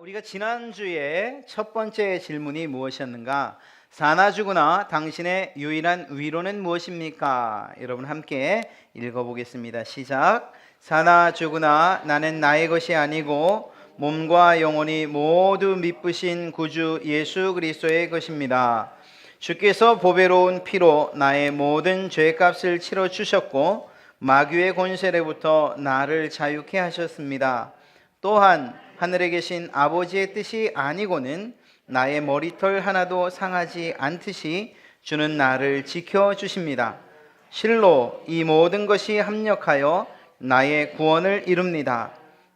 우리가 지난주에 첫 번째 질문이 무엇이었는가? 사나 죽으나 당신의 유일한 위로는 무엇입니까? 여러분 함께 읽어보겠습니다. 시작. 사나 죽으나 나는 나의 것이 아니고 몸과 영혼이 모두 미쁘신 구주 예수 그리스도의 것입니다. 주께서 보배로운 피로 나의 모든 죄값을 치러 주셨고 마귀의 권세로부터 나를 자유케 하셨습니다. 또한 하늘에 계신 아버지의 뜻이 아니고는 나의 머리털 하나도 상하지 않듯이 주는 나를 지켜주십니다. 실로 이 모든 것이 합력하여 나의 구원을 이룹니다.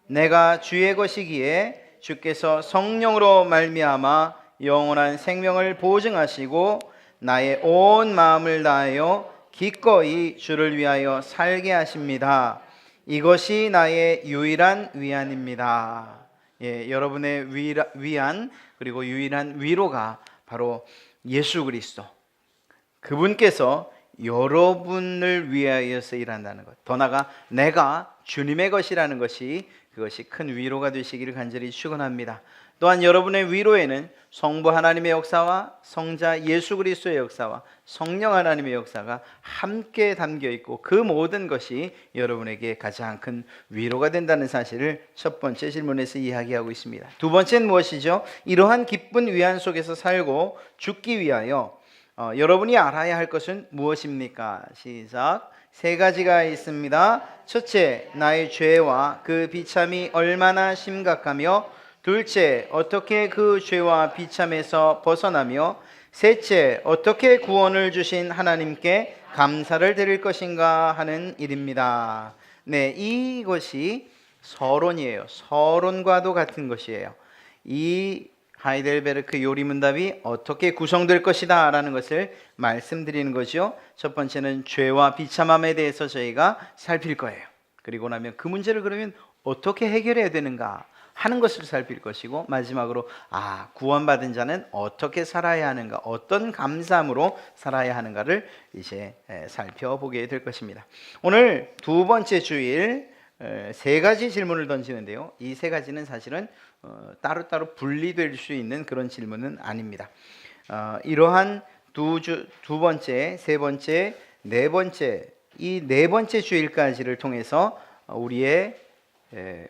내가 주의 것이기에 주께서 성령으로 말미암아 영원한 생명을 보증하시고 나의 온 마음을 다하여 기꺼이 주를 위하여 살게 하십니다. 이것이 나의 유일한 위안입니다. 여러분의 위안 그리고 유일한 위로가 바로 예수 그리스도, 그분께서 여러분을 위하여서 일한다는 것, 더 나아가 내가 주님의 것이라는 것이, 그것이 큰 위로가 되시기를 간절히 축원합니다. 또한 여러분의 위로에는 성부 하나님의 역사와 성자 예수 그리스도의 역사와 성령 하나님의 역사가 함께 담겨 있고, 그 모든 것이 여러분에게 가장 큰 위로가 된다는 사실을 첫 번째 질문에서 이야기하고 있습니다. 두 번째는 무엇이죠? 이러한 기쁜 위안 속에서 살고 죽기 위하여 여러분이 알아야 할 것은 무엇입니까? 시작. 세 가지가 있습니다. 첫째, 나의 죄와 그 비참이 얼마나 심각하며, 둘째, 어떻게 그 죄와 비참에서 벗어나며, 셋째, 어떻게 구원을 주신 하나님께 감사를 드릴 것인가 하는 일입니다. 네, 이것이 서론이에요. 서론과도 같은 것이에요. 이 하이델베르크 요리문답이 어떻게 구성될 것이다 라는 것을 말씀드리는 거죠. 첫 번째는 죄와 비참함에 대해서 저희가 살필 거예요. 그리고 나면 그 문제를 그러면 어떻게 해결해야 되는가 하는 것을 살필 것이고, 마지막으로 구원받은 자는 어떻게 살아야 하는가, 어떤 감사함으로 살아야 하는가를 이제 살펴보게 될 것입니다. 오늘 두 번째 주일 세 가지 질문을 던지는데요, 이 세 가지는 사실은 따로따로 분리될 수 있는 그런 질문은 아닙니다. 이러한 두 번째, 세 번째, 네 번째, 이 네 번째 주일까지를 통해서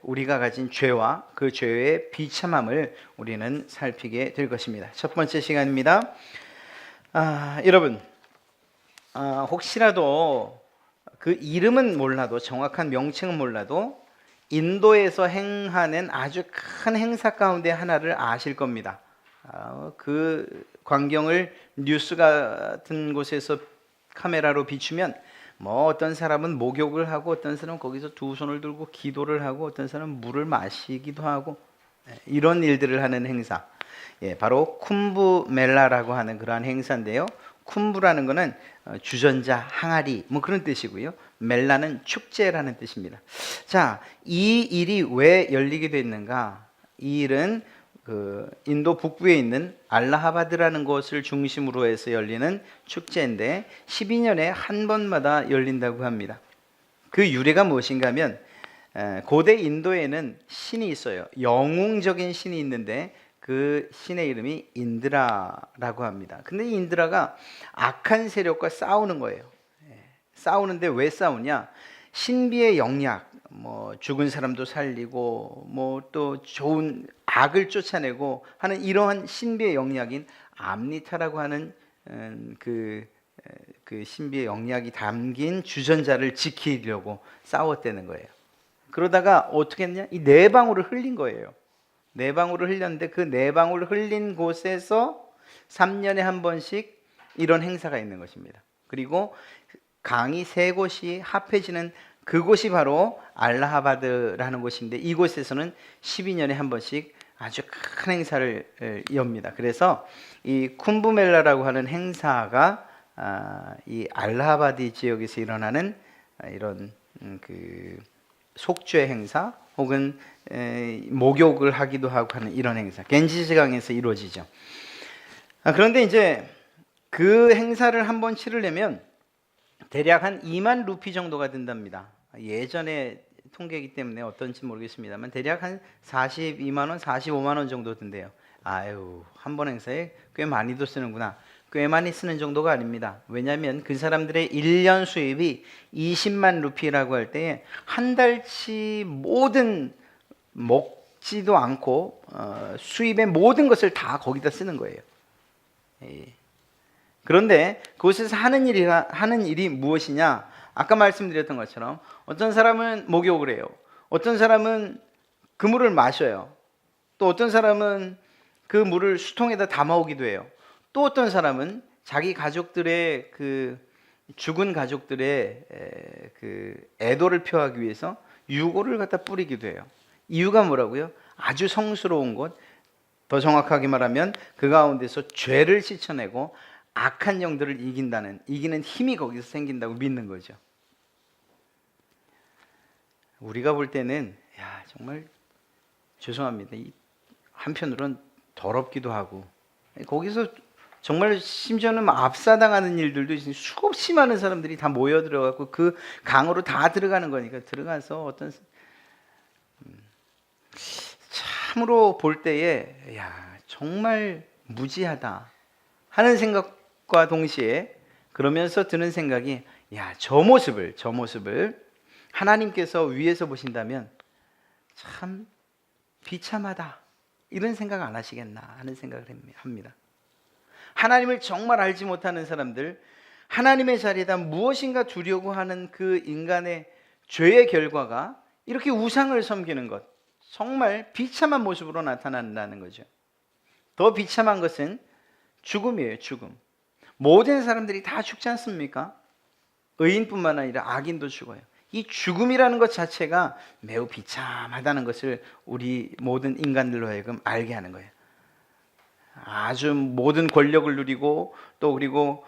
우리가 가진 죄와 그 죄의 비참함을 우리는 살피게 될 것입니다. 첫 번째 시간입니다. 여러분, 혹시라도 그 이름은 몰라도, 정확한 명칭은 몰라도 인도에서 행하는 아주 큰 행사 가운데 하나를 아실 겁니다. 그 광경을 뉴스 같은 곳에서 카메라로 비추면 어떤 사람은 목욕을 하고, 어떤 사람은 거기서 두 손을 들고 기도를 하고, 어떤 사람은 물을 마시기도 하고, 이런 일들을 하는 행사, 바로 쿰부 멜라라고 하는 그러한 행사인데요. 쿰부라는 것은 주전자, 항아리 그런 뜻이고요. 멜라는 축제라는 뜻입니다. 자, 이 일이 왜 열리게 됐는가? 이 일은 인도 북부에 있는 알라하바드라는 곳을 중심으로 해서 열리는 축제인데 12년에 한 번마다 열린다고 합니다. 그 유래가 무엇인가 하면, 고대 인도에는 신이 있어요. 영웅적인 신이 있는데 그 신의 이름이 인드라라고 합니다. 근데 이 인드라가 악한 세력과 싸우는 거예요. 싸우는데 왜 싸우냐? 신비의 영약, 죽은 사람도 살리고 또 좋은 악을 쫓아내고 하는 이러한 신비의 영약인 암리타라고 하는 그 신비의 영약이 담긴 주전자를 지키려고 싸웠다는 거예요. 그러다가 어떻게 했냐? 이 네 방울을 흘린 거예요. 네 방울을 흘렸는데 그 네 방울을 흘린 곳에서 3년에 한 번씩 이런 행사가 있는 것입니다. 그리고 강이 세 곳이 합해지는 그곳이 바로 알라하바드라는 곳인데, 이곳에서는 12년에 한 번씩 아주 큰 행사를 엽니다. 그래서 이 쿰부멜라라고 하는 행사가 이 알라하바드 지역에서 일어나는 이런 그 속죄 행사 혹은 목욕을 하기도 하고 하는 이런 행사, 겐지스강에서 이루어지죠. 그런데 이제 그 행사를 한 번 치르려면 대략 한 2만 루피 정도가 든답니다. 예전에 통계이기 때문에 어떤지 모르겠습니다만 대략 한 42만 원, 45만 원 정도 든대요. 아유, 한 번 행사에 꽤 많이도 쓰는구나. 꽤 많이 쓰는 정도가 아닙니다. 왜냐하면 그 사람들의 1년 수입이 20만 루피라고 할 때에 한 달치 모든 먹지도 않고 수입의 모든 것을 다 거기다 쓰는 거예요. 예. 그런데 그곳에서 하는 일이 무엇이냐? 아까 말씀드렸던 것처럼 어떤 사람은 목욕을 해요. 어떤 사람은 그 물을 마셔요. 또 어떤 사람은 그 물을 수통에다 담아오기도 해요. 또 어떤 사람은 자기 가족들의 그 죽은 가족들의 그 애도를 표하기 위해서 유골을 갖다 뿌리기도 해요. 이유가 뭐라고요? 아주 성스러운 것, 더 정확하게 말하면 그 가운데서 죄를 씻어내고 악한 영들을 이기는 힘이 거기서 생긴다고 믿는 거죠. 우리가 볼 때는 정말 죄송합니다. 한편으로는 더럽기도 하고 거기서 정말 심지어는 압사당하는 일들도 있으니 수없이 많은 사람들이 다 모여 들어가고 그 강으로 다 들어가는 거니까 들어가서 어떤 참으로 볼 때에 정말 무지하다 하는 생각과 동시에 그러면서 드는 생각이 저 모습을 하나님께서 위에서 보신다면 참 비참하다 이런 생각 안 하시겠나 하는 생각을 합니다. 하나님을 정말 알지 못하는 사람들, 하나님의 자리에다 무엇인가 두려고 하는 그 인간의 죄의 결과가 이렇게 우상을 섬기는 것, 정말 비참한 모습으로 나타난다는 거죠. 더 비참한 것은 죽음이에요. 죽음. 모든 사람들이 다 죽지 않습니까? 의인뿐만 아니라 악인도 죽어요. 이 죽음이라는 것 자체가 매우 비참하다는 것을 우리 모든 인간들로 하여금 알게 하는 거예요. 아주 모든 권력을 누리고 또 그리고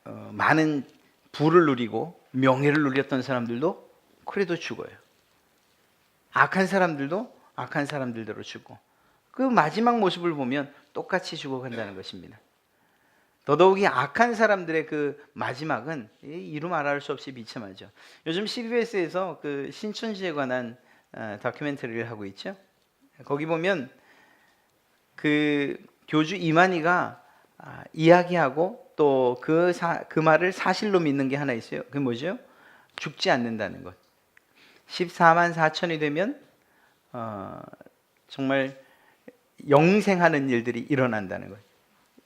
많은 부를 누리고 명예를 누렸던 사람들도 그래도 죽어요. 악한 사람들도 악한 사람들대로 죽고 그 마지막 모습을 보면 똑같이 죽어간다는 것입니다. 더더욱이 악한 사람들의 그 마지막은 이루 말할 수 없이 비참하죠. 요즘 CBS에서 그 신천지에 관한 다큐멘터리를 하고 있죠. 거기 보면 그 교주 이만희가 이야기하고 또 그 말을 사실로 믿는 게 하나 있어요. 그게 뭐죠? 죽지 않는다는 것. 14만 4천이 되면 정말 영생하는 일들이 일어난다는 것.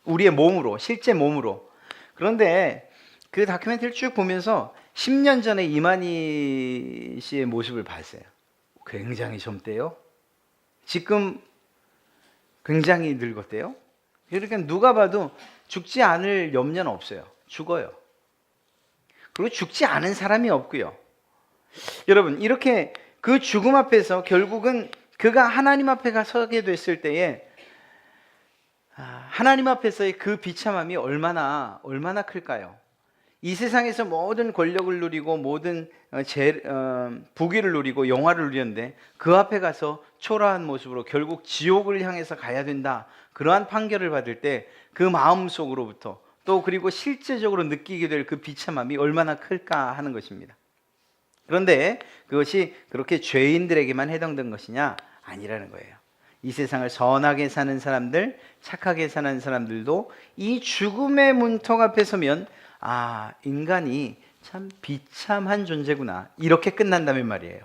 우리의 몸으로, 실제 몸으로. 그런데 그 다큐멘터리를 쭉 보면서 10년 전에 이만희 씨의 모습을 봤어요. 굉장히 젊대요. 지금 굉장히 늙었대요. 그러니까 누가 봐도 죽지 않을 염려는 없어요. 죽어요. 그리고 죽지 않은 사람이 없고요. 여러분, 이렇게 그 죽음 앞에서 결국은 그가 하나님 앞에 서게 됐을 때에 하나님 앞에서의 그 비참함이 얼마나 클까요? 이 세상에서 모든 권력을 누리고 모든 부귀를 누리고 영화를 누리는데 그 앞에 가서 초라한 모습으로 결국 지옥을 향해서 가야 된다. 그러한 판결을 받을 때 그 마음속으로부터 또 그리고 실제적으로 느끼게 될 그 비참함이 얼마나 클까 하는 것입니다. 그런데 그것이 그렇게 죄인들에게만 해당된 것이냐? 아니라는 거예요. 이 세상을 선하게 사는 사람들, 착하게 사는 사람들도 이 죽음의 문턱 앞에 서면 인간이 참 비참한 존재구나. 이렇게 끝난다면 말이에요.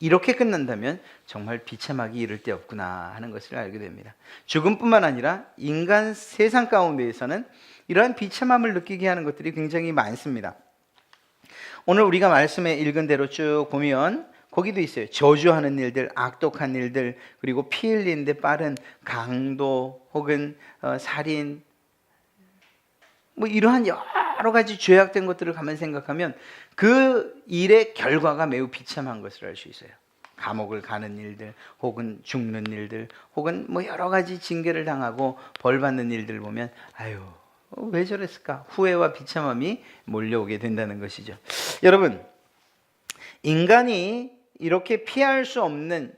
이렇게 끝난다면 정말 비참하기 이를 데 없구나 하는 것을 알게 됩니다. 죽음뿐만 아니라 인간 세상 가운데에서는 이러한 비참함을 느끼게 하는 것들이 굉장히 많습니다. 오늘 우리가 말씀에 읽은 대로 쭉 보면 거기도 있어요. 저주하는 일들, 악독한 일들, 그리고 피 흘리는 데 빠른 강도 혹은 살인, 뭐 이러한 여러 가지 죄악된 것들을 가만 생각하면 그 일의 결과가 매우 비참한 것을 알 수 있어요. 감옥을 가는 일들, 혹은 죽는 일들, 혹은 뭐 여러 가지 징계를 당하고 벌 받는 일들 보면 왜 저랬을까? 후회와 비참함이 몰려오게 된다는 것이죠. 여러분, 인간이 이렇게 피할 수 없는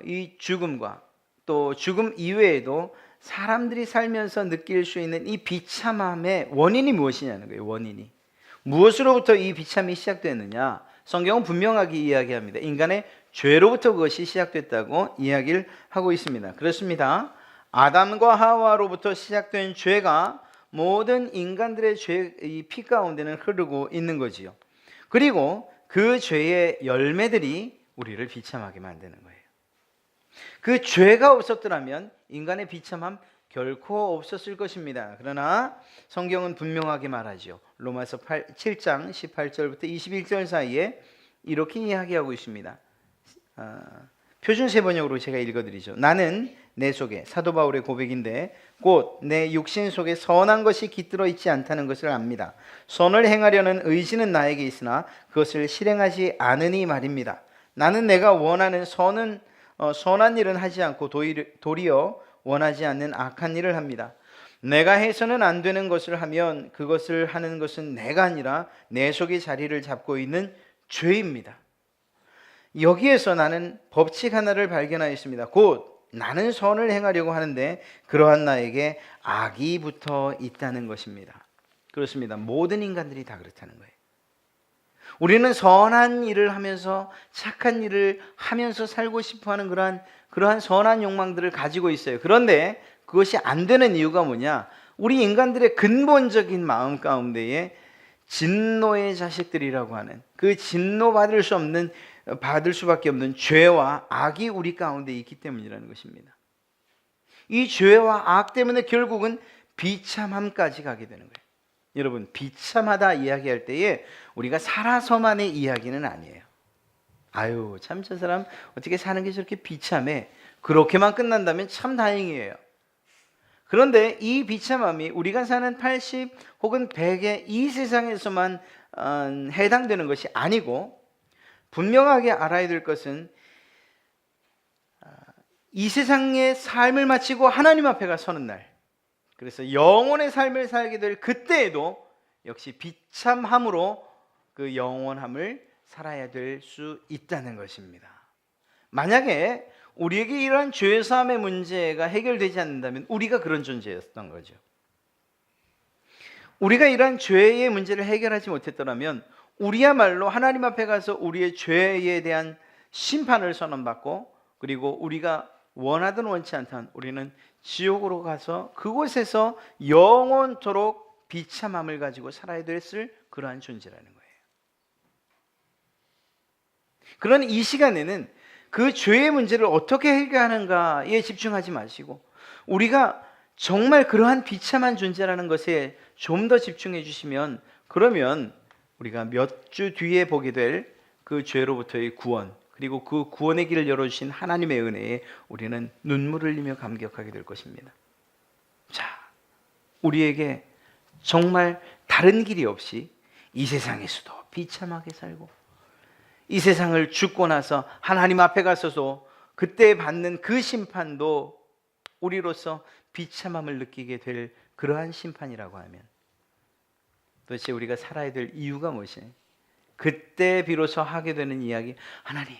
이 죽음과 또 죽음 이외에도 사람들이 살면서 느낄 수 있는 이 비참함의 원인이 무엇이냐는 거예요. 원인이 무엇으로부터 이 비참이 시작되느냐? 성경은 분명하게 이야기합니다. 인간의 죄로부터 그것이 시작됐다고 이야기를 하고 있습니다. 그렇습니다. 아담과 하와로부터 시작된 죄가 모든 인간들의 이 피 가운데는 흐르고 있는 거지요. 그리고 그 죄의 열매들이 우리를 비참하게 만드는 거예요. 그 죄가 없었더라면 인간의 비참함 결코 없었을 것입니다. 그러나 성경은 분명하게 말하죠. 로마서 7장 18절부터 21절 사이에 이렇게 이야기하고 있습니다. 표준 세번역으로 제가 읽어드리죠. 나는 내 속에, 사도 바울의 고백인데, 곧 내 육신 속에 선한 것이 깃들어 있지 않다는 것을 압니다. 선을 행하려는 의지는 나에게 있으나 그것을 실행하지 않으니 말입니다. 나는 내가 원하는 선한 일은 하지 않고 도리어 원하지 않는 악한 일을 합니다. 내가 해서는 안 되는 것을 하면 그것을 하는 것은 내가 아니라 내 속에 자리를 잡고 있는 죄입니다. 여기에서 나는 법칙 하나를 발견하였습니다. 곧 나는 선을 행하려고 하는데 그러한 나에게 악이 붙어 있다는 것입니다. 그렇습니다. 모든 인간들이 다 그렇다는 거예요. 우리는 선한 일을 하면서 착한 일을 하면서 살고 싶어하는 그러한 선한 욕망들을 가지고 있어요. 그런데 그것이 안 되는 이유가 뭐냐? 우리 인간들의 근본적인 마음 가운데에 진노의 자식들이라고 하는 그 진노받을 수밖에 없는 죄와 악이 우리 가운데 있기 때문이라는 것입니다. 이 죄와 악 때문에 결국은 비참함까지 가게 되는 거예요. 여러분, 비참하다 이야기할 때에 우리가 살아서만의 이야기는 아니에요. 아유, 참 저 사람 어떻게 사는 게 저렇게 비참해. 그렇게만 끝난다면 참 다행이에요. 그런데 이 비참함이 우리가 사는 80 혹은 100의 이 세상에서만 해당되는 것이 아니고, 분명하게 알아야 될 것은 이 세상의 삶을 마치고 하나님 앞에 서는 날, 그래서 영원의 삶을 살게 될 그때에도 역시 비참함으로 그 영원함을 살아야 될 수 있다는 것입니다. 만약에 우리에게 이러한 죄사함의 문제가 해결되지 않는다면 우리가 그런 존재였던 거죠. 우리가 이러한 죄의 문제를 해결하지 못했더라면 우리야말로 하나님 앞에 가서 우리의 죄에 대한 심판을 선언받고, 그리고 우리가 원하든 원치 않든 우리는 지옥으로 가서 그곳에서 영원토록 비참함을 가지고 살아야 됐을 그러한 존재라는 거예요. 그런 이 시간에는 그 죄의 문제를 어떻게 해결하는가에 집중하지 마시고 우리가 정말 그러한 비참한 존재라는 것에 좀 더 집중해 주시면, 그러면 우리가 몇 주 뒤에 보게 될 그 죄로부터의 구원, 그리고 그 구원의 길을 열어주신 하나님의 은혜에 우리는 눈물을 흘리며 감격하게 될 것입니다. 자, 우리에게 정말 다른 길이 없이 이 세상에서도 비참하게 살고, 이 세상을 죽고 나서 하나님 앞에 가서도 그때 받는 그 심판도 우리로서 비참함을 느끼게 될 그러한 심판이라고 하면 도대체 우리가 살아야 될 이유가 무엇이냐? 그때 비로소 하게 되는 이야기, 하나님,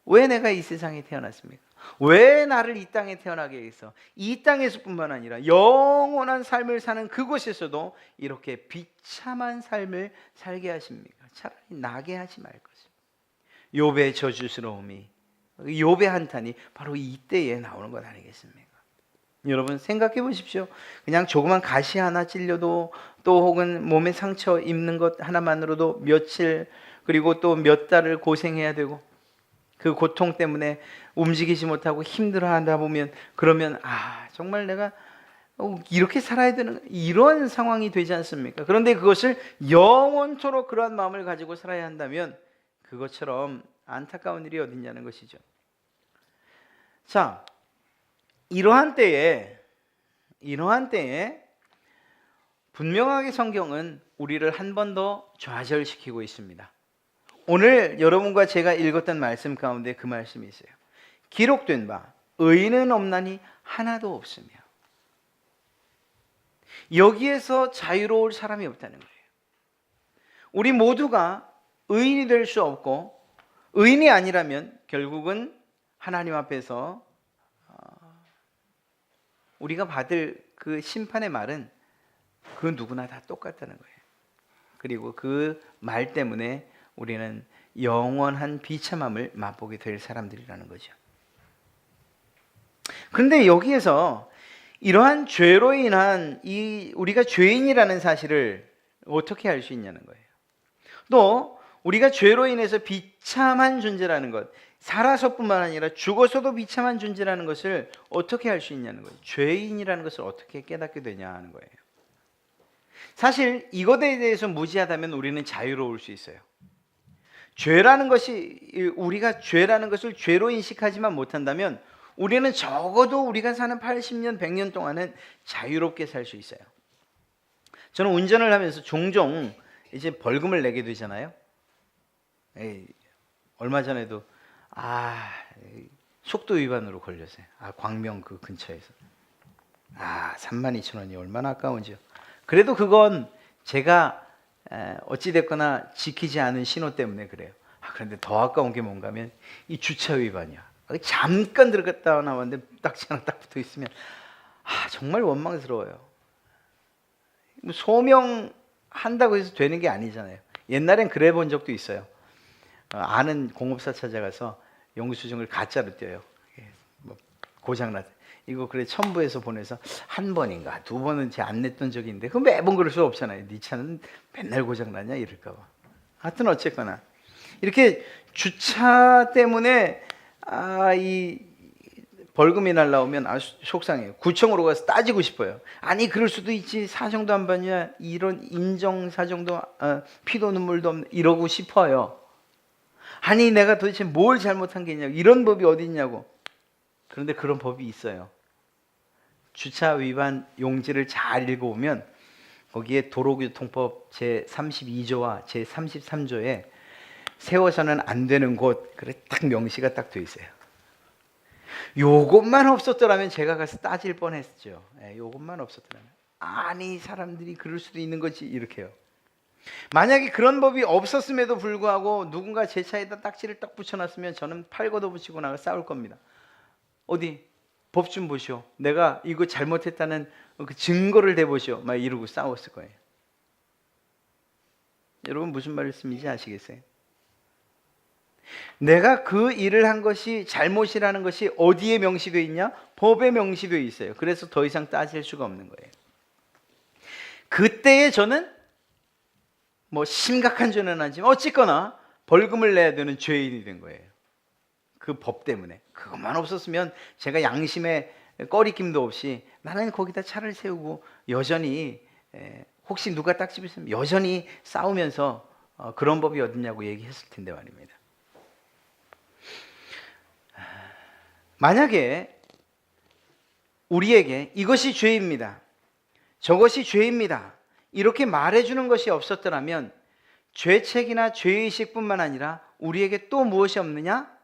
왜 내가 이 세상에 태어났습니까? 왜 나를 이 땅에 태어나게 해서 이 땅에서뿐만 아니라 영원한 삶을 사는 그곳에서도 이렇게 비참한 삶을 살게 하십니까? 차라리 나게 하지 말 것입니다. 욥의 저주스러움이, 욥의 한탄이 바로 이때에 나오는 것 아니겠습니까? 여러분 생각해 보십시오. 그냥 조그만 가시 하나 찔려도, 또 혹은 몸에 상처 입는 것 하나만으로도 며칠, 그리고 또 몇 달을 고생해야 되고, 그 고통 때문에 움직이지 못하고 힘들어하다 보면, 그러면 정말 내가 이렇게 살아야 되는 이런 상황이 되지 않습니까? 그런데 그것을 영원토록 그러한 마음을 가지고 살아야 한다면 그것처럼 안타까운 일이 어딨냐는 것이죠. 자, 이러한 때에 분명하게 성경은 우리를 한 번 더 좌절시키고 있습니다. 오늘 여러분과 제가 읽었던 말씀 가운데 그 말씀이 있어요. 기록된 바 의인은 없나니 하나도 없으며. 여기에서 자유로울 사람이 없다는 거예요. 우리 모두가 의인이 될 수 없고, 의인이 아니라면 결국은 하나님 앞에서 우리가 받을 그 심판의 말은 그 누구나 다 똑같다는 거예요. 그리고 그 말 때문에 우리는 영원한 비참함을 맛보게 될 사람들이라는 거죠. 그런데 여기에서 이러한 죄로 인한 우리가 죄인이라는 사실을 어떻게 알 수 있냐는 거예요. 또 우리가 죄로 인해서 비참한 존재라는 것, 살아서뿐만 아니라 죽어서도 비참한 존재라는 것을 어떻게 알 수 있냐는 거예요. 죄인이라는 것을 어떻게 깨닫게 되냐 하는 거예요. 사실 이것에 대해서 무지하다면 우리는 자유로울 수 있어요. 죄라는 것이, 우리가 죄라는 것을 죄로 인식하지만 못한다면 우리는 적어도 우리가 사는 80년, 100년 동안은 자유롭게 살 수 있어요. 저는 운전을 하면서 종종 이제 벌금을 내게 되잖아요. 얼마 전에도 속도 위반으로 걸렸어요. 광명 그 근처에서. 32,000원이 얼마나 아까운지요. 그래도 그건 제가 어찌됐거나 지키지 않은 신호 때문에 그래요. 그런데 더 아까운 게 뭔가 하면 이 주차 위반이야. 잠깐 들어갔다 나왔는데 딱지 하나 딱 붙어 있으면 정말 원망스러워요. 소명한다고 해서 되는 게 아니잖아요. 옛날엔 그래 본 적도 있어요. 아는 공업사 찾아가서 영수증을 가짜로 떼요. 고장났다. 이거 그래 첨부해서 보내서 한 번인가 두 번은 제 안 냈던 적이 있는데 그럼 매번 그럴 수 없잖아요. 네 차는 맨날 고장나냐 이럴까 봐. 하여튼 어쨌거나 이렇게 주차 때문에 이 벌금이 날라오면 속상해요. 구청으로 가서 따지고 싶어요. 아니 그럴 수도 있지, 사정도 안 받냐, 이런 인정 사정도 피도 눈물도 없는, 이러고 싶어요. 아니 내가 도대체 뭘 잘못한 게 있냐고, 이런 법이 어디 있냐고. 그런데 그런 법이 있어요. 주차 위반 용지를 잘 읽어보면 거기에 도로교통법 제32조와 제33조에 세워서는 안 되는 곳, 그래 딱 명시가 딱 돼 있어요. 요것만 없었더라면 제가 가서 따질 뻔했죠. 요것만 없었더라면. 아니 사람들이 그럴 수도 있는 거지, 이렇게요. 만약에 그런 법이 없었음에도 불구하고 누군가 제 차에다 딱지를 딱 붙여놨으면 저는 팔 걷어붙이고 나가 싸울 겁니다. 어디 법 좀 보시오, 내가 이거 잘못했다는 그 증거를 대보시오, 막 이러고 싸웠을 거예요. 여러분 무슨 말씀인지 아시겠어요? 내가 그 일을 한 것이 잘못이라는 것이 어디에 명시되어 있냐? 법에 명시되어 있어요. 그래서 더 이상 따질 수가 없는 거예요. 그때에 저는 심각한 죄는 아니지만 어쨌거나 벌금을 내야 되는 죄인이 된 거예요. 그 법 때문에. 그것만 없었으면 제가 양심에 꺼리낌도 없이 나는 거기다 차를 세우고 여전히 혹시 누가 딱지 붙으면 여전히 싸우면서 그런 법이 어딨냐고 얘기했을 텐데 말입니다. 만약에 우리에게 이것이 죄입니다, 저것이 죄입니다, 이렇게 말해주는 것이 없었더라면 죄책이나 죄의식뿐만 아니라 우리에게 또 무엇이 없느냐?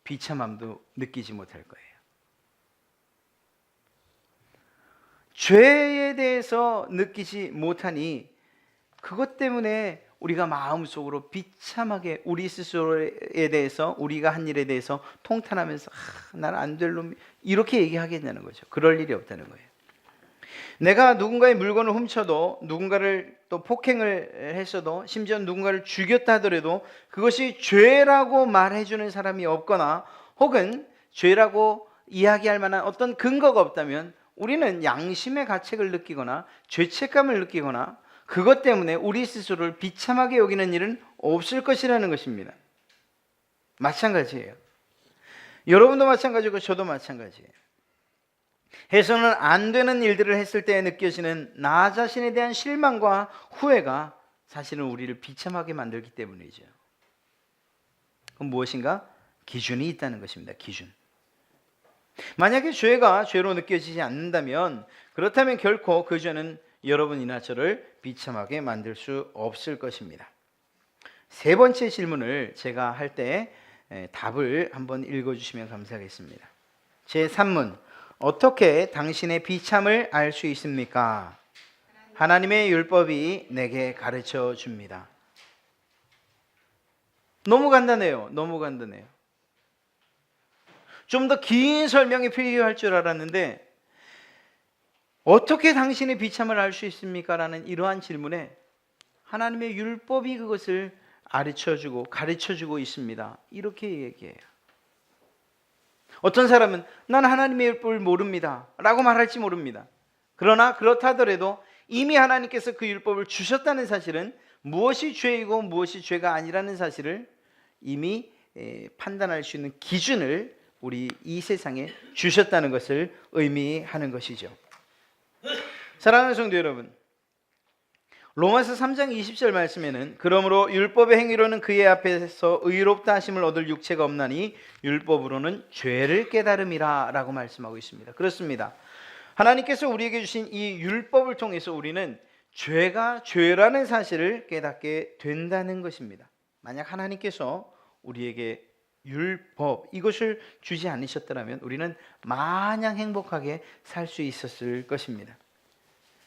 비참함도 느끼지 못할 거예요. 죄에 대해서 느끼지 못하니 그것 때문에 우리가 마음속으로 비참하게 우리 스스로에 대해서, 우리가 한 일에 대해서 통탄하면서 난 안 될 놈, 이렇게 얘기하겠냐는 거죠. 그럴 일이 없다는 거예요. 내가 누군가의 물건을 훔쳐도, 누군가를 또 폭행을 했어도, 심지어 누군가를 죽였다 하더라도 그것이 죄라고 말해주는 사람이 없거나 혹은 죄라고 이야기할 만한 어떤 근거가 없다면 우리는 양심의 가책을 느끼거나 죄책감을 느끼거나 그것 때문에 우리 스스로를 비참하게 여기는 일은 없을 것이라는 것입니다. 마찬가지예요. 여러분도 마찬가지고 저도 마찬가지예요. 해서는 안 되는 일들을 했을 때 느껴지는 나 자신에 대한 실망과 후회가 사실은 우리를 비참하게 만들기 때문이죠. 그럼 무엇인가? 기준이 있다는 것입니다. 기준. 만약에 죄가 죄로 느껴지지 않는다면, 그렇다면 결코 그 죄는 여러분이나 저를 비참하게 만들 수 없을 것입니다. 세 번째 질문을 제가 할 때 답을 한번 읽어주시면 감사하겠습니다. 제3문, 어떻게 당신의 비참을 알 수 있습니까? 하나님의 율법이 내게 가르쳐 줍니다. 너무 간단해요. 너무 간단해요. 좀 더 긴 설명이 필요할 줄 알았는데 어떻게 당신의 비참을 알 수 있습니까? 라는 이러한 질문에 하나님의 율법이 그것을 가르쳐주고 있습니다. 이렇게 얘기해요. 어떤 사람은 난 하나님의 율법을 모릅니다 라고 말할지 모릅니다. 그러나 그렇다 하더라도 이미 하나님께서 그 율법을 주셨다는 사실은 무엇이 죄이고 무엇이 죄가 아니라는 사실을 이미 판단할 수 있는 기준을 우리 이 세상에 주셨다는 것을 의미하는 것이죠. 사랑하는 성도 여러분, 로마서 3장 20절 말씀에는 그러므로 율법의 행위로는 그의 앞에서 의롭다 하심을 얻을 육체가 없나니 율법으로는 죄를 깨달음이라 라고 말씀하고 있습니다. 그렇습니다. 하나님께서 우리에게 주신 이 율법을 통해서 우리는 죄가 죄라는 사실을 깨닫게 된다는 것입니다. 만약 하나님께서 우리에게 율법 이것을 주지 않으셨더라면 우리는 마냥 행복하게 살 수 있었을 것입니다.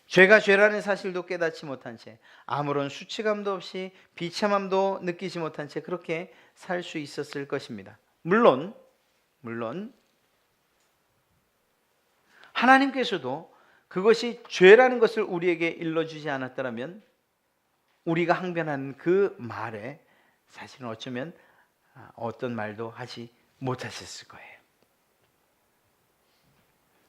죄가 죄라는 사실도 깨닫지 못한 채 아무런 수치감도 없이 비참함도 느끼지 못한 채 그렇게 살 수 있었을 것입니다. 물론 하나님께서도 그것이 죄라는 것을 우리에게 일러주지 않았더라면 우리가 항변하는 그 말에 사실은 어쩌면 어떤 말도 하지 못하셨을 거예요.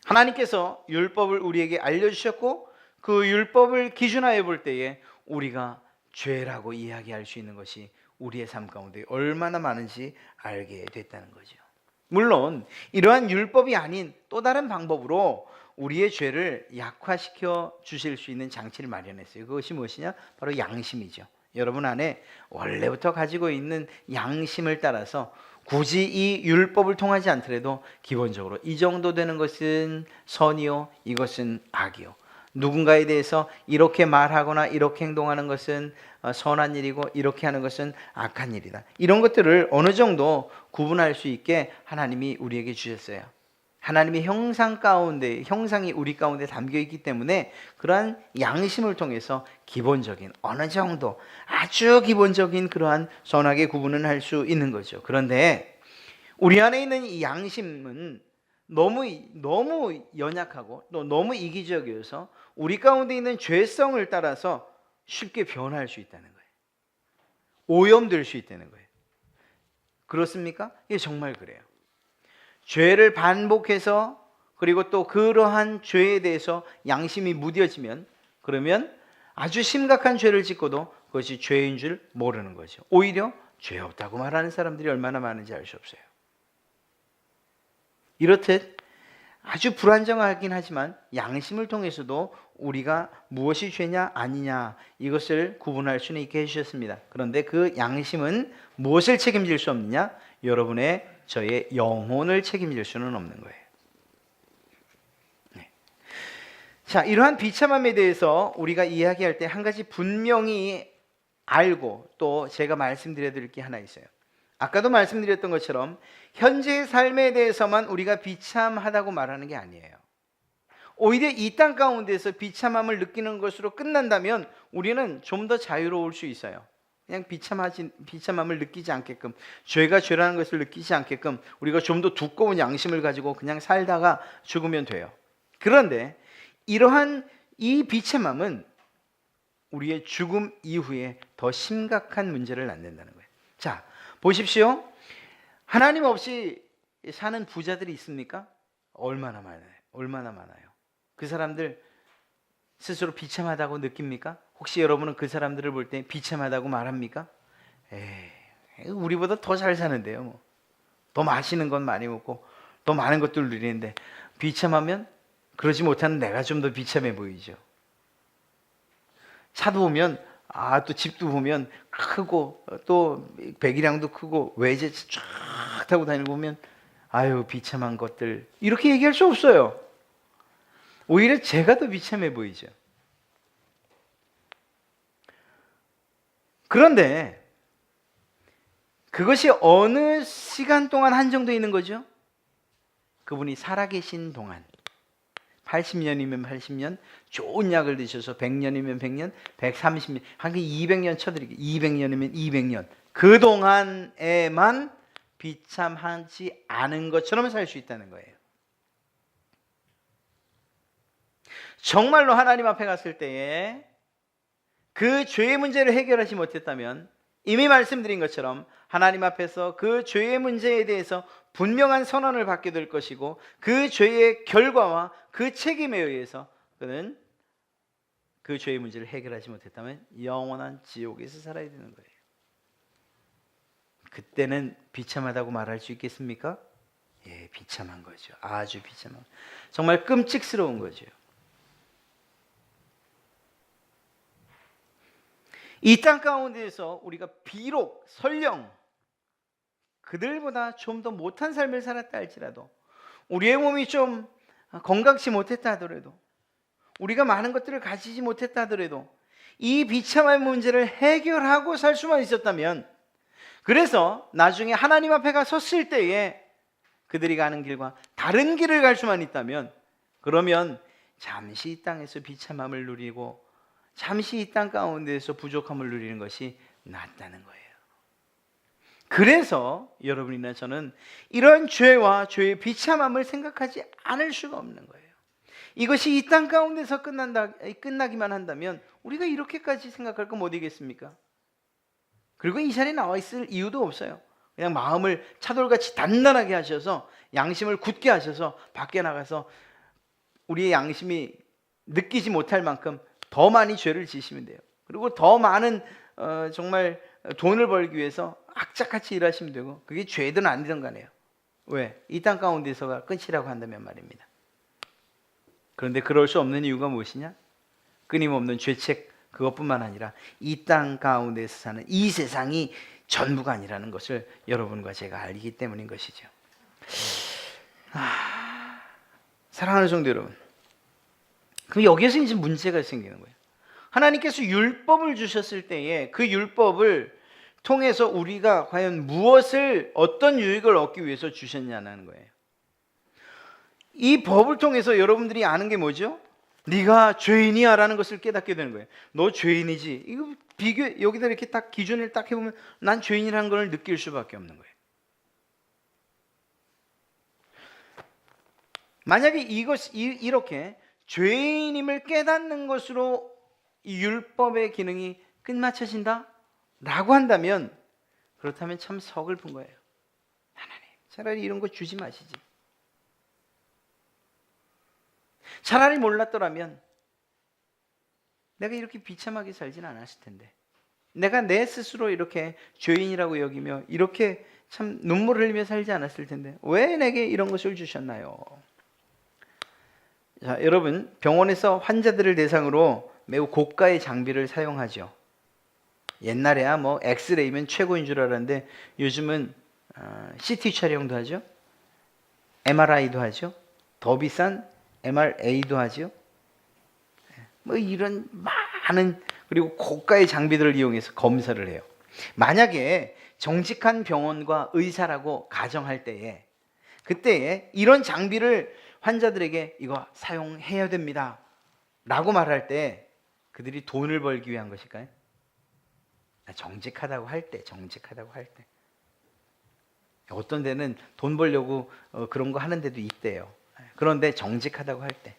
하나님께서 율법을 우리에게 알려주셨고 그 율법을 기준하여 볼 때에 우리가 죄라고 이야기할 수 있는 것이 우리의 삶 가운데 얼마나 많은지 알게 됐다는 거죠. 물론 이러한 율법이 아닌 또 다른 방법으로 우리의 죄를 약화시켜 주실 수 있는 장치를 마련했어요. 그것이 무엇이냐? 바로 양심이죠. 여러분 안에 원래부터 가지고 있는 양심을 따라서 굳이 이 율법을 통하지 않더라도 기본적으로 이 정도 되는 것은 선이요, 이것은 악이요. 누군가에 대해서 이렇게 말하거나 이렇게 행동하는 것은 선한 일이고 이렇게 하는 것은 악한 일이다. 이런 것들을 어느 정도 구분할 수 있게 하나님이 우리에게 주셨어요. 하나님의 형상이 우리 가운데 담겨 있기 때문에 그러한 양심을 통해서 기본적인 어느 정도 아주 기본적인 그러한 선악의 구분은 할 수 있는 거죠. 그런데 우리 안에 있는 이 양심은 너무 연약하고 또 너무 이기적이어서 우리 가운데 있는 죄성을 따라서 쉽게 변할 수 있다는 거예요. 오염될 수 있다는 거예요. 그렇습니까? 예, 정말 그래요. 죄를 반복해서 그리고 또 그러한 죄에 대해서 양심이 무뎌지면 그러면 아주 심각한 죄를 짓고도 그것이 죄인 줄 모르는 거죠. 오히려 죄 없다고 말하는 사람들이 얼마나 많은지 알 수 없어요. 이렇듯 아주 불안정하긴 하지만 양심을 통해서도 우리가 무엇이 죄냐 아니냐 이것을 구분할 수는 있게 해주셨습니다. 그런데 그 양심은 무엇을 책임질 수 없느냐? 여러분의 저의 영혼을 책임질 수는 없는 거예요. 네. 자, 이러한 비참함에 대해서 우리가 이야기할 때 한 가지 분명히 알고 또 제가 말씀드려 드릴 게 하나 있어요. 아까도 말씀드렸던 것처럼 현재의 삶에 대해서만 우리가 비참하다고 말하는 게 아니에요. 오히려 이 땅 가운데서 비참함을 느끼는 것으로 끝난다면 우리는 좀 더 자유로울 수 있어요. 그냥 비참함을 느끼지 않게끔, 죄가 죄라는 것을 느끼지 않게끔 우리가 좀 더 두꺼운 양심을 가지고 그냥 살다가 죽으면 돼요. 그런데 이러한 이 비참함은 우리의 죽음 이후에 더 심각한 문제를 낳는다는 거예요. 자, 보십시오. 하나님 없이 사는 부자들이 있습니까? 얼마나 많아요. 그 사람들 스스로 비참하다고 느낍니까? 혹시 여러분은 그 사람들을 볼 때 비참하다고 말합니까? 우리보다 더 잘 사는데요. 뭐. 더 맛있는 건 많이 먹고 더 많은 것들을 누리는데 비참하면 그러지 못하는 내가 좀 더 비참해 보이죠. 차도 보면 또 집도 보면 크고 또 배기량도 크고 외제차 쫙 타고 다니고 보면 아유 비참한 것들 이렇게 얘기할 수 없어요. 오히려 제가 더 비참해 보이죠. 그런데 그것이 어느 시간 동안 한정되어 있는 거죠? 그분이 살아계신 동안 80년이면 80년, 좋은 약을 드셔서 100년이면 100년, 130년, 한 200년 쳐드릴게요. 200년이면 200년. 그동안에만 비참하지 않은 것처럼 살 수 있다는 거예요. 정말로 하나님 앞에 갔을 때에 그 죄의 문제를 해결하지 못했다면 이미 말씀드린 것처럼 하나님 앞에서 그 죄의 문제에 대해서 분명한 선언을 받게 될 것이고, 그 죄의 결과와 그 책임에 의해서 그는 그 죄의 문제를 해결하지 못했다면 영원한 지옥에서 살아야 되는 거예요. 그때는 비참하다고 말할 수 있겠습니까? 예, 비참한 거죠. 아주 비참한, 정말 끔찍스러운 거죠. 이 땅 가운데에서 우리가 비록 설령 그들보다 좀 더 못한 삶을 살았다 할지라도, 우리의 몸이 좀 건강치 못했다 하더라도, 우리가 많은 것들을 가지지 못했다 하더라도 이 비참한 문제를 해결하고 살 수만 있었다면, 그래서 나중에 하나님 앞에 가 섰을 때에 그들이 가는 길과 다른 길을 갈 수만 있다면, 그러면 잠시 이 땅에서 비참함을 누리고 잠시 이 땅 가운데에서 부족함을 누리는 것이 낫다는 거예요. 그래서 여러분이나 저는 이런 죄와 죄의 비참함을 생각하지 않을 수가 없는 거예요. 이것이 이 땅 가운데서 끝나기만 한다면 우리가 이렇게까지 생각할 건 못 이겠습니까? 그리고 이 자리에 나와 있을 이유도 없어요. 그냥 마음을 차돌같이 단단하게 하셔서, 양심을 굳게 하셔서 밖에 나가서 우리의 양심이 느끼지 못할 만큼 더 많이 죄를 지시면 돼요. 그리고 더 많은 정말 돈을 벌기 위해서 악착같이 일하시면 되고, 그게 죄든 아니든 간에요. 왜? 이 땅 가운데서가 끝이라고 한다면 말입니다. 그런데 그럴 수 없는 이유가 무엇이냐? 끊임없는 죄책, 그것뿐만 아니라 이 땅 가운데서 사는 이 세상이 전부가 아니라는 것을 여러분과 제가 알기 때문인 것이죠. 사랑하는 성도 여러분, 그럼 여기에서 이제 문제가 생기는 거예요. 하나님께서 율법을 주셨을 때에 그 율법을 통해서 우리가 과연 무엇을, 어떤 유익을 얻기 위해서 주셨냐는 거예요. 이 법을 통해서 여러분들이 아는 게 뭐죠? 네가 죄인이야 라는 것을 깨닫게 되는 거예요. 너 죄인이지. 이거 여기다 이렇게 딱 기준을 딱 해보면 난 죄인이라는 걸 느낄 수밖에 없는 거예요. 만약에 이렇게 죄인임을 깨닫는 것으로 이 율법의 기능이 끝마쳐진다 라고 한다면, 그렇다면 참 서글픈 거예요. 하나님, 차라리 이런 거 주지 마시지. 차라리 몰랐더라면 내가 이렇게 비참하게 살진 않았을 텐데, 내가 내 스스로 이렇게 죄인이라고 여기며 이렇게 참 눈물을 흘리며 살지 않았을 텐데 왜 내게 이런 것을 주셨나요? 자, 여러분, 병원에서 환자들을 대상으로 매우 고가의 장비를 사용하죠. 옛날에야 뭐 엑스레이면 최고인 줄 알았는데 요즘은 CT 촬영도 하죠. MRI도 하죠. 더 비싼 MRA도 하죠. 뭐 이런 많은, 그리고 고가의 장비들을 이용해서 검사를 해요. 만약에 정직한 병원과 의사라고 가정할 때에, 그때에 이런 장비를 환자들에게 이거 사용해야 됩니다 라고 말할 때 그들이 돈을 벌기 위한 것일까요? 정직하다고 할 때, 정직하다고 할 때. 어떤 데는 돈 벌려고 그런 거 하는 데도 있대요. 그런데 정직하다고 할 때,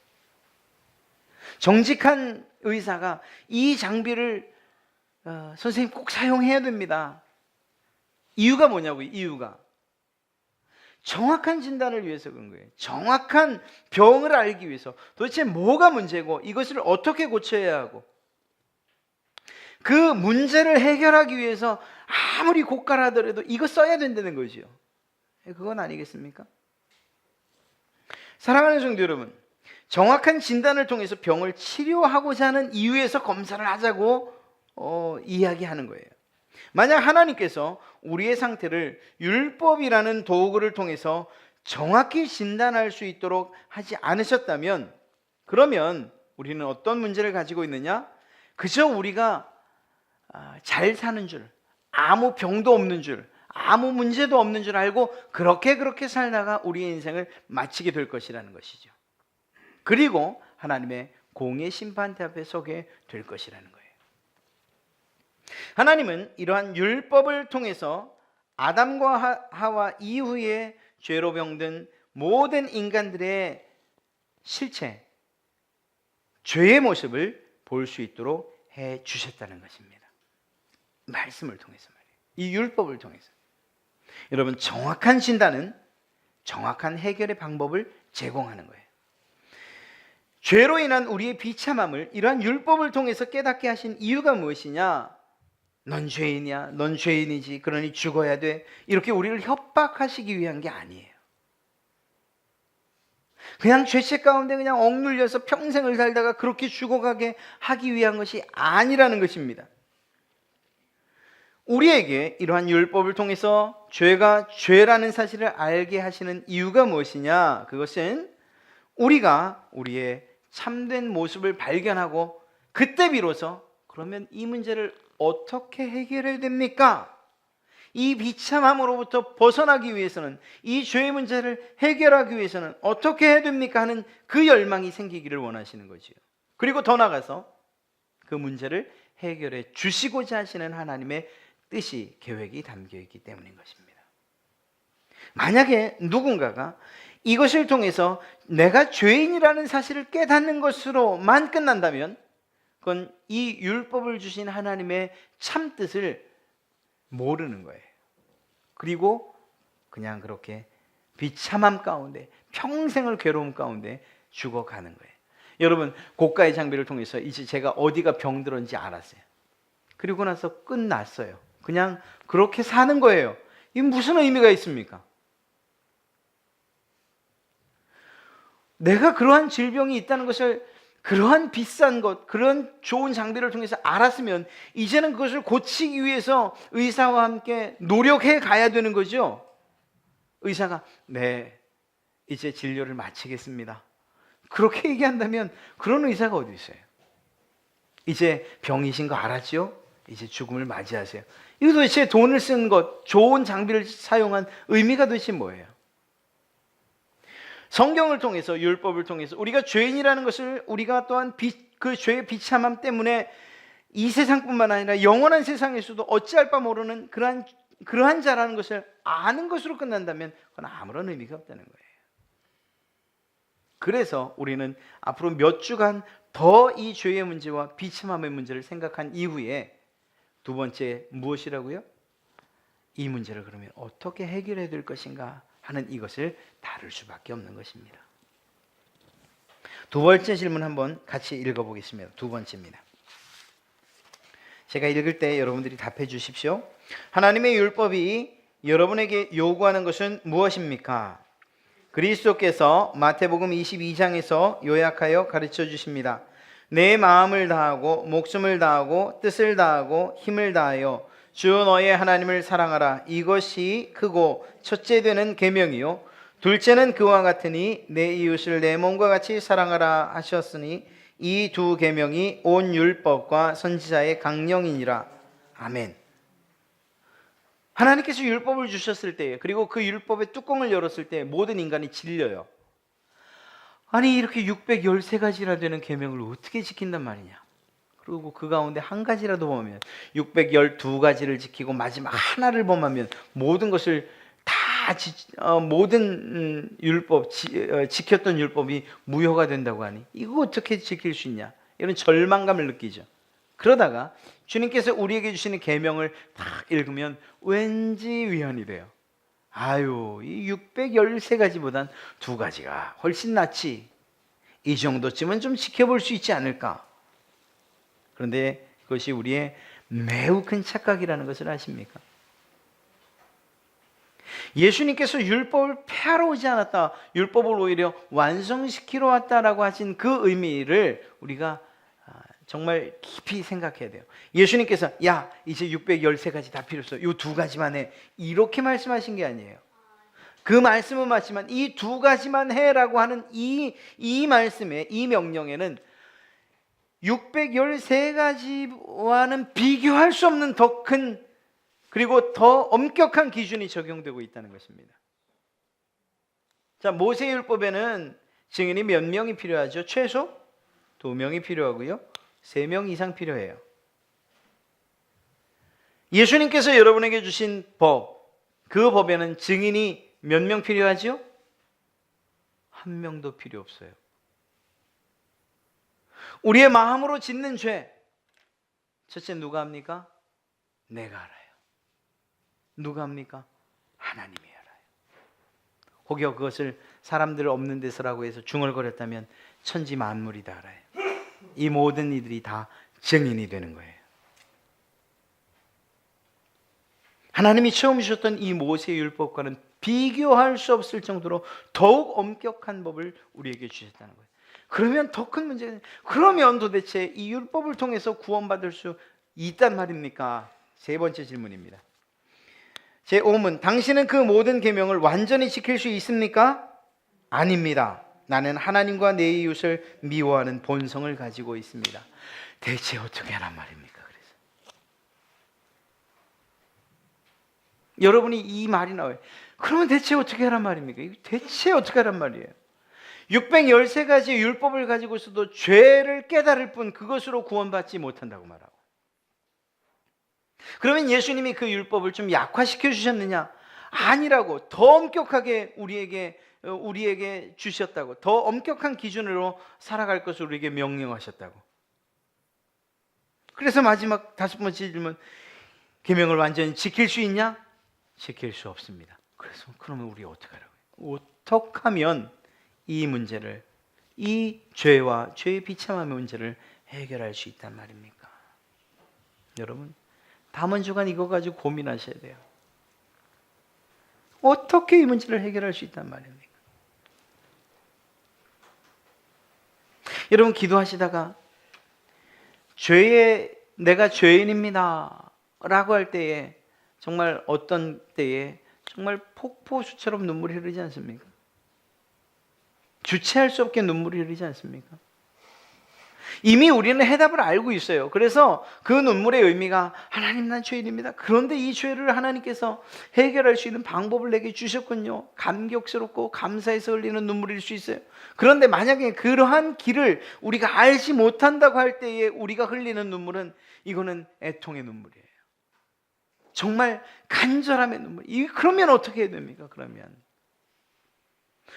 정직한 의사가 이 장비를 선생님 꼭 사용해야 됩니다. 이유가 뭐냐고요? 이유가 정확한 진단을 위해서 그런 거예요. 정확한 병을 알기 위해서, 도대체 뭐가 문제고 이것을 어떻게 고쳐야 하고, 그 문제를 해결하기 위해서 아무리 고가라 하더라도 이거 써야 된다는 거죠. 그건 아니겠습니까? 사랑하는 성도 여러분, 정확한 진단을 통해서 병을 치료하고자 하는 이유에서 검사를 하자고 이야기하는 거예요. 만약 하나님께서 우리의 상태를 율법이라는 도구를 통해서 정확히 진단할 수 있도록 하지 않으셨다면, 그러면 우리는 어떤 문제를 가지고 있느냐? 그저 우리가 잘 사는 줄, 아무 병도 없는 줄, 아무 문제도 없는 줄 알고 그렇게 살다가 우리의 인생을 마치게 될 것이라는 것이죠. 그리고 하나님의 공의 심판대 앞에 서게 될 것이라는 거예요. 하나님은 이러한 율법을 통해서 아담과 하와 이후에 죄로 병든 모든 인간들의 실체, 죄의 모습을 볼 수 있도록 해 주셨다는 것입니다. 말씀을 통해서 말이에요. 이 율법을 통해서. 여러분, 정확한 진단은 정확한 해결의 방법을 제공하는 거예요. 죄로 인한 우리의 비참함을 이러한 율법을 통해서 깨닫게 하신 이유가 무엇이냐? 넌 죄인이야, 넌 죄인이지, 그러니 죽어야 돼, 이렇게 우리를 협박하시기 위한 게 아니에요. 그냥 죄책 가운데 그냥 억눌려서 평생을 살다가 그렇게 죽어가게 하기 위한 것이 아니라는 것입니다. 우리에게 이러한 율법을 통해서 죄가 죄라는 사실을 알게 하시는 이유가 무엇이냐? 그것은 우리가 우리의 참된 모습을 발견하고 그때 비로소 그러면 이 문제를 어떻게 해결해야 됩니까? 이 비참함으로부터 벗어나기 위해서는, 이 죄의 문제를 해결하기 위해서는 어떻게 해야 됩니까? 하는 그 열망이 생기기를 원하시는 거지요. 그리고 더 나아가서 그 문제를 해결해 주시고자 하시는 하나님의 뜻이, 계획이 담겨 있기 때문인 것입니다. 만약에 누군가가 이것을 통해서 내가 죄인이라는 사실을 깨닫는 것으로만 끝난다면 그건 이 율법을 주신 하나님의 참 뜻을 모르는 거예요. 그리고 그냥 그렇게 비참함 가운데, 평생을 괴로움 가운데 죽어가는 거예요. 여러분, 고가의 장비를 통해서 이제 제가 어디가 병들었는지 알았어요. 그리고 나서 끝났어요. 그냥 그렇게 사는 거예요. 이게 무슨 의미가 있습니까? 내가 그러한 질병이 있다는 것을, 그러한 비싼 것, 그런 좋은 장비를 통해서 알았으면 이제는 그것을 고치기 위해서 의사와 함께 노력해 가야 되는 거죠. 의사가 네, 이제 진료를 마치겠습니다, 그렇게 얘기한다면 그런 의사가 어디 있어요? 이제 병이신 거 알았죠? 이제 죽음을 맞이하세요. 이거 도대체 돈을 쓴 것, 좋은 장비를 사용한 의미가 도대체 뭐예요? 성경을 통해서, 율법을 통해서 우리가 죄인이라는 것을, 우리가 또한 그 죄의 비참함 때문에 이 세상뿐만 아니라 영원한 세상에서도 어찌할 바 모르는 그러한 자라는 것을 아는 것으로 끝난다면 그건 아무런 의미가 없다는 거예요. 그래서 우리는 앞으로 몇 주간 더 이 죄의 문제와 비참함의 문제를 생각한 이후에 두 번째 무엇이라고요? 이 문제를 그러면 어떻게 해결해야 될 것인가 하는 이것을 다룰 수밖에 없는 것입니다. 두 번째 질문 한번 같이 읽어보겠습니다. 두 번째입니다. 제가 읽을 때 여러분들이 답해 주십시오. 하나님의 율법이 여러분에게 요구하는 것은 무엇입니까? 그리스도께서 마태복음 22장에서 요약하여 가르쳐 주십니다. 내 마음을 다하고 목숨을 다하고 뜻을 다하고 힘을 다하여 주 너의 하나님을 사랑하라. 이것이 크고 첫째 되는 계명이요 둘째는 그와 같으니 내 이웃을 내 몸과 같이 사랑하라 하셨으니 이 두 계명이 온 율법과 선지자의 강령이니라. 아멘. 하나님께서 율법을 주셨을 때, 그리고 그 율법의 뚜껑을 열었을 때 모든 인간이 질려요. 아니 이렇게 613가지나 되는 계명을 어떻게 지킨단 말이냐. 그리고 그 가운데 한 가지라도 범하면, 612가지를 지키고 마지막 하나를 범하면 모든 것을 모든 율법, 지켰던 율법이 무효가 된다고 하니 이거 어떻게 지킬 수 있냐, 이런 절망감을 느끼죠. 그러다가 주님께서 우리에게 주시는 계명을 딱 읽으면 왠지 위안이 돼요. 아유, 이 613가지보단 2가지가 훨씬 낫지, 이 정도쯤은 좀 지켜볼 수 있지 않을까. 그런데 그것이 우리의 매우 큰 착각이라는 것을 아십니까? 예수님께서 율법을 폐하러 오지 않았다, 율법을 오히려 완성시키러 왔다라고 하신 그 의미를 우리가 정말 깊이 생각해야 돼요. 예수님께서 야 이제 613가지 다 필요 없어, 이 2가지만 해, 이렇게 말씀하신 게 아니에요. 그 말씀은 맞지만 이 2가지만 해라고 하는 이 말씀에, 이 명령에는 613가지와는 비교할 수 없는 더 큰, 그리고 더 엄격한 기준이 적용되고 있다는 것입니다. 자, 모세율법에는 증인이 몇 명이 필요하죠? 최소 2명이 필요하고요, 3명 이상 필요해요. 예수님께서 여러분에게 주신 법, 그 법에는 증인이 몇 명 필요하죠? 1명도 필요 없어요. 우리의 마음으로 짓는 죄, 첫째 누가 합니까? 내가 알아요. 누가 합니까? 하나님이 알아요. 혹여 그것을 사람들 없는 데서라고 해서 중얼거렸다면 천지 만물이 다 알아요. 이 모든 이들이 다 증인이 되는 거예요. 하나님이 처음 주셨던 이 모세의 율법과는 비교할 수 없을 정도로 더욱 엄격한 법을 우리에게 주셨다는 거예요. 그러면 더 큰 문제는, 그러면 도대체 이 율법을 통해서 구원받을 수 있단 말입니까? 세 번째 질문입니다. 제5문, 당신은 그 모든 계명을 완전히 지킬 수 있습니까? 아닙니다. 나는 하나님과 내 이웃을 미워하는 본성을 가지고 있습니다. 대체 어떻게 하란 말입니까? 그래서 여러분이 이 말이 나와요. 그러면 대체 어떻게 하란 말입니까? 대체 어떻게 하란 말이에요? 613가지 율법을 가지고서도 죄를 깨달을 뿐 그것으로 구원받지 못한다고 말하고, 그러면 예수님이 그 율법을 좀 약화시켜 주셨느냐? 아니라고. 더 엄격하게 우리에게 주셨다고. 더 엄격한 기준으로 살아갈 것을 우리에게 명령하셨다고. 그래서 마지막 다섯 번째 질문, 계명을 완전히 지킬 수 있냐? 지킬 수 없습니다. 그래서 그러면 우리 어떻게 하라고요? 어떻게 하면 이 문제를, 이 죄와 죄의 비참함의 문제를 해결할 수 있단 말입니까? 여러분, 다음 한 주간 이거 가지고 고민하셔야 돼요. 어떻게 이 문제를 해결할 수 있단 말입니까? 여러분, 기도하시다가 내가 죄인입니다 라고 할 때에, 정말 어떤 때에 정말 폭포수처럼 눈물이 흐르지 않습니까? 주체할 수 없게 눈물이 흐르지 않습니까? 이미 우리는 해답을 알고 있어요. 그래서 그 눈물의 의미가, 하나님, 난 죄인입니다. 그런데 이 죄를 하나님께서 해결할 수 있는 방법을 내게 주셨군요. 감격스럽고 감사해서 흘리는 눈물일 수 있어요. 그런데 만약에 그러한 길을 우리가 알지 못한다고 할 때에 우리가 흘리는 눈물은, 이거는 애통의 눈물이에요. 정말 간절함의 눈물. 그러면 어떻게 해야 됩니까? 그러면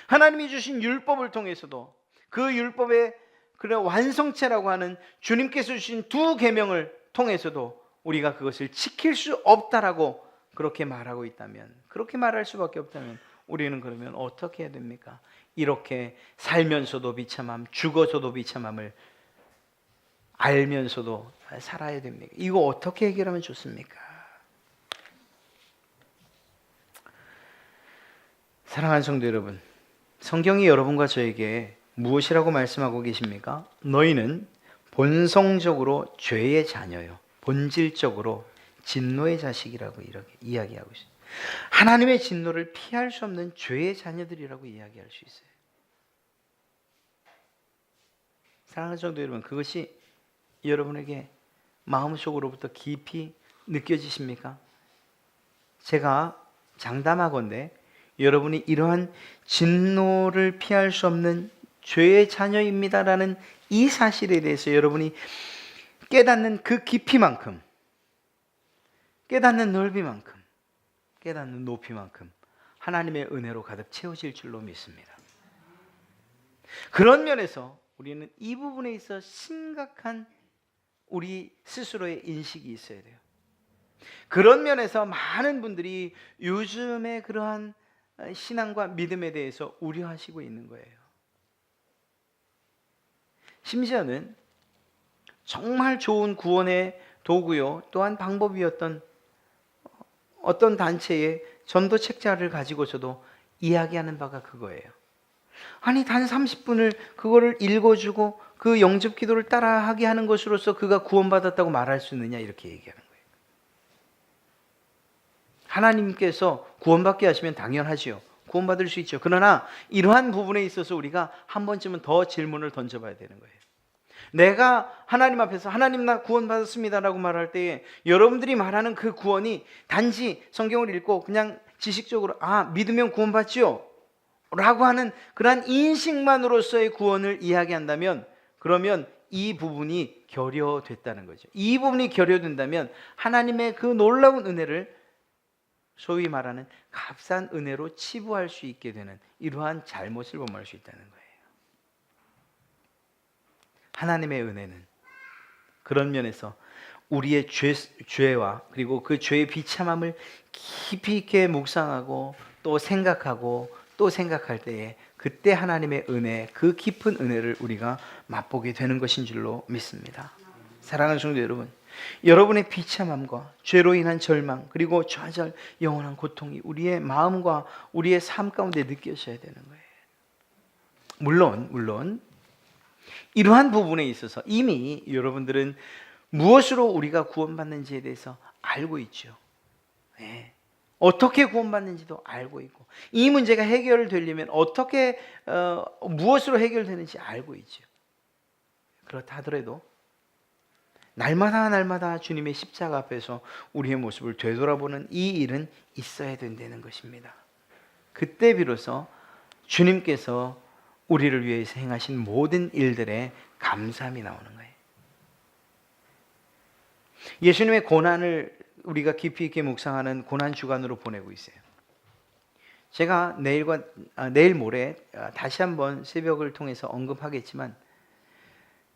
하나님이 주신 율법을 통해서도, 그 율법의 그런 완성체라고 하는 주님께서 주신 두 계명을 통해서도 우리가 그것을 지킬 수 없다라고 그렇게 말하고 있다면, 그렇게 말할 수밖에 없다면 우리는 그러면 어떻게 해야 됩니까? 이렇게 살면서도 비참함, 죽어서도 비참함을 알면서도 살아야 됩니까? 이거 어떻게 해결하면 좋습니까? 사랑하는 성도 여러분, 성경이 여러분과 저에게 무엇이라고 말씀하고 계십니까? 너희는 본성적으로 죄의 자녀요, 본질적으로 진노의 자식이라고 이렇게 이야기하고 있어요. 하나님의 진노를 피할 수 없는 죄의 자녀들이라고 이야기할 수 있어요. 사랑하는 성도 여러분, 그것이 여러분에게 마음속으로부터 깊이 느껴지십니까? 제가 장담하건대 여러분이 이러한 진노를 피할 수 없는 죄의 자녀입니다라는 이 사실에 대해서 여러분이 깨닫는 그 깊이만큼, 깨닫는 넓이만큼, 깨닫는 높이만큼 하나님의 은혜로 가득 채워질 줄로 믿습니다. 그런 면에서 우리는 이 부분에 있어 심각한 우리 스스로의 인식이 있어야 돼요. 그런 면에서 많은 분들이 요즘의 그러한 신앙과 믿음에 대해서 우려하시고 있는 거예요. 심지어는 정말 좋은 구원의 도구요, 또한 방법이었던 어떤 단체의 전도 책자를 가지고서도 이야기하는 바가 그거예요. 아니, 단 30분을 그거를 읽어주고 그 영접 기도를 따라하게 하는 것으로서 그가 구원받았다고 말할 수 있느냐, 이렇게 얘기하는 거예요. 하나님께서 구원받게 하시면 당연하지요. 구원받을 수 있죠. 그러나 이러한 부분에 있어서 우리가 한 번쯤은 더 질문을 던져봐야 되는 거예요. 내가 하나님 앞에서, 하나님 나 구원받았습니다라고 말할 때에 여러분들이 말하는 그 구원이 단지 성경을 읽고 그냥 지식적으로 믿으면 구원받지요 라고 하는 그러한 인식만으로서의 구원을 이야기한다면, 그러면 이 부분이 결여됐다는 거죠. 이 부분이 결여된다면 하나님의 그 놀라운 은혜를 소위 말하는 값싼 은혜로 치부할 수 있게 되는 이러한 잘못을 범할 수 있다는 거예요. 하나님의 은혜는 그런 면에서 우리의 죄와 그리고 그 죄의 비참함을 깊이 있게 묵상하고 또 생각하고 또 생각할 때에 그때 하나님의 은혜, 그 깊은 은혜를 우리가 맛보게 되는 것인 줄로 믿습니다. 사랑하는 성도 여러분, 여러분의 비참함과 죄로 인한 절망 그리고 좌절, 영원한 고통이 우리의 마음과 우리의 삶 가운데 느껴져야 되는 거예요. 물론 이러한 부분에 있어서 이미 여러분들은 무엇으로 우리가 구원받는지에 대해서 알고 있죠. 네. 어떻게 구원받는지도 알고 있고 이 문제가 해결되려면 어떻게 무엇으로 해결되는지 알고 있죠. 그렇다 하더라도 날마다 주님의 십자가 앞에서 우리의 모습을 되돌아보는 이 일은 있어야 된다는 것입니다. 그때 비로소 주님께서 우리를 위해서 행하신 모든 일들에 감사함이 나오는 거예요. 예수님의 고난을 우리가 깊이 있게 묵상하는 고난 주간으로 보내고 있어요. 제가 내일 모레 다시 한번 새벽을 통해서 언급하겠지만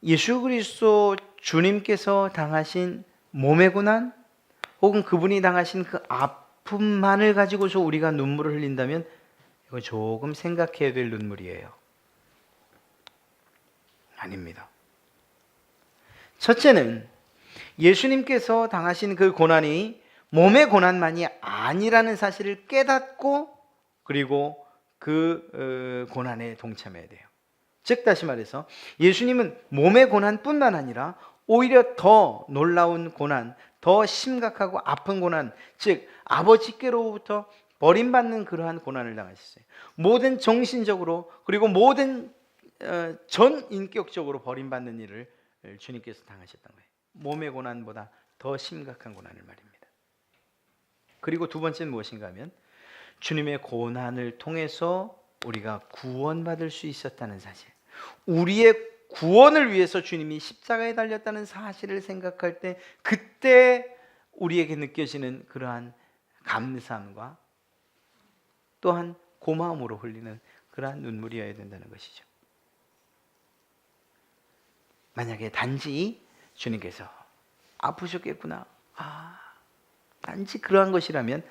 예수 그리스도 주님께서 당하신 몸의 고난 혹은 그분이 당하신 그 아픔만을 가지고서 우리가 눈물을 흘린다면 이거 조금 생각해야 될 눈물이에요. 아닙니다. 첫째는 예수님께서 당하신 그 고난이 몸의 고난만이 아니라는 사실을 깨닫고 그리고 그 고난에 동참해야 돼요. 즉 다시 말해서 예수님은 몸의 고난뿐만 아니라 오히려 더 놀라운 고난, 더 심각하고 아픈 고난, 즉 아버지께로부터 버림받는 그러한 고난을 당하셨어요. 모든 정신적으로 그리고 모든 전 인격적으로 버림받는 일을 주님께서 당하셨던 거예요. 몸의 고난보다 더 심각한 고난을 말입니다. 그리고 두 번째는 무엇인가 하면 주님의 고난을 통해서 우리가 구원받을 수 있었다는 사실, 우리의 구원을 위해서 주님이 십자가에 달렸다는 사실을 생각할 때 그때 우리에게 느껴지는 그러한 감사함과 또한 고마움으로 흘리는 그러한 눈물이어야 된다는 것이죠. 만약에 단지 주님께서 아프셨겠구나, 단지 그러한 것이라면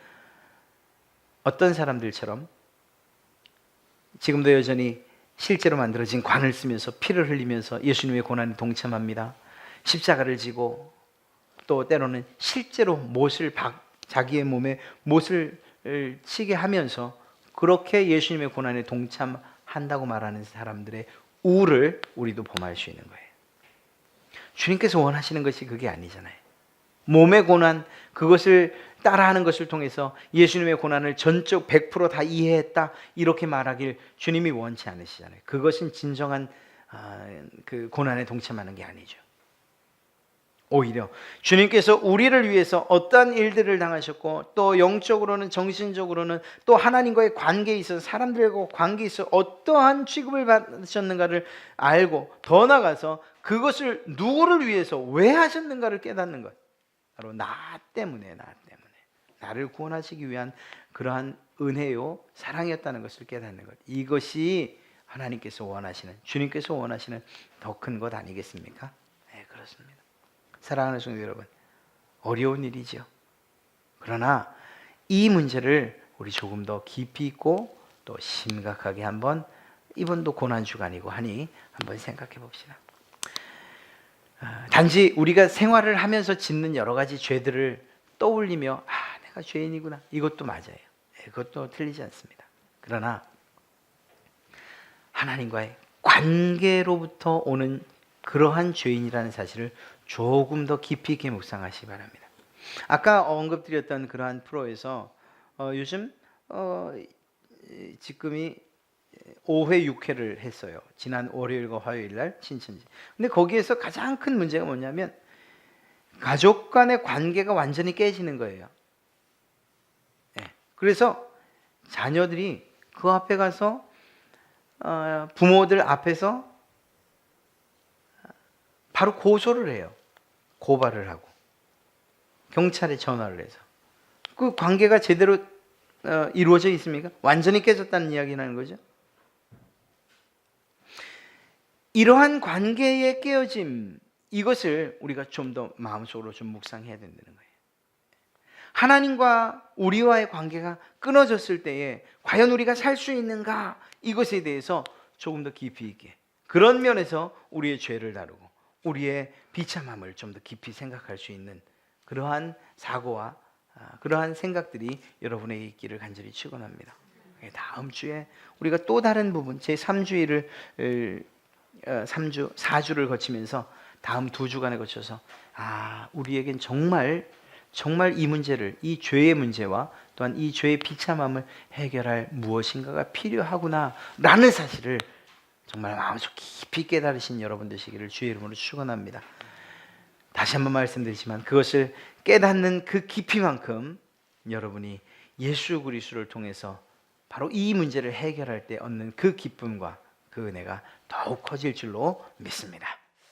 어떤 사람들처럼 지금도 여전히 실제로 만들어진 관을 쓰면서 피를 흘리면서 예수님의 고난에 동참합니다. 십자가를 지고 또 때로는 실제로 자기의 몸에 못을 치게 하면서 그렇게 예수님의 고난에 동참한다고 말하는 사람들의 우를 우리도 범할 수 있는 거예요. 주님께서 원하시는 것이 그게 아니잖아요. 몸의 고난, 그것을 따라하는 것을 통해서 예수님의 고난을 전적 100% 다 이해했다 이렇게 말하길 주님이 원치 않으시잖아요. 그것은 진정한 그 고난에 동참하는 게 아니죠. 오히려 주님께서 우리를 위해서 어떠한 일들을 당하셨고 또 영적으로는 정신적으로는 또 하나님과의 관계에 있어서 사람들과 관계에 있어서 어떠한 취급을 받으셨는가를 알고 더 나아가서 그것을 누구를 위해서 왜 하셨는가를 깨닫는 것, 바로 나 때문에 나를 구원하시기 위한 그러한 은혜요 사랑이었다는 것을 깨닫는 것, 이것이 하나님께서 원하시는, 주님께서 원하시는 더 큰 것 아니겠습니까? 네, 그렇습니다. 사랑하는 성도 여러분, 어려운 일이죠. 그러나 이 문제를 우리 조금 더 깊이 있고 또 심각하게 한번, 이번도 고난 주간이고 하니 한번 생각해 봅시다. 단지 우리가 생활을 하면서 짓는 여러 가지 죄들을 떠올리며 내가 죄인이구나, 이것도 맞아요. 그것도 틀리지 않습니다. 그러나 하나님과의 관계로부터 오는 그러한 죄인이라는 사실을 조금 더 깊이 있게 묵상하시기 바랍니다. 아까 언급드렸던 그러한 프로에서 요즘 지금이 5회 6회를 했어요. 지난 월요일과 화요일 날 신천지. 근데 거기에서 가장 큰 문제가 뭐냐면 가족 간의 관계가 완전히 깨지는 거예요. 그래서 자녀들이 그 앞에 가서 부모들 앞에서 바로 고소를 해요. 고발을 하고 경찰에 전화를 해서. 그 관계가 제대로 이루어져 있습니까? 완전히 깨졌다는 이야기라는 거죠. 이러한 관계의 깨어짐, 이것을 우리가 좀 더 마음속으로 좀 묵상해야 된다는 거예요. 하나님과 우리와의 관계가 끊어졌을 때에 과연 우리가 살 수 있는가, 이것에 대해서 조금 더 깊이 있게, 그런 면에서 우리의 죄를 다루고 우리의 비참함을 좀 더 깊이 생각할 수 있는 그러한 사고와 그러한 생각들이 여러분에게 있기를 간절히 축원합니다. 다음 주에 우리가 또 다른 부분, 제 3주일을 4주를 거치면서 다음 2주간에 거쳐서 우리에겐 정말 이 문제를, 이 죄의 문제와 또한 이 죄의 비참함을 해결할 무엇인가가 필요하구나 라는 사실을 정말 마음속 깊이 깨달으신 여러분 되시기를 주의 이름으로 축원합니다. 다시 한번 말씀드리지만 그것을 깨닫는 그 깊이만큼 여러분이 예수 그리스도를 통해서 바로 이 문제를 해결할 때 얻는 그 기쁨과 그 은혜가 더욱 커질 줄로 믿습니다.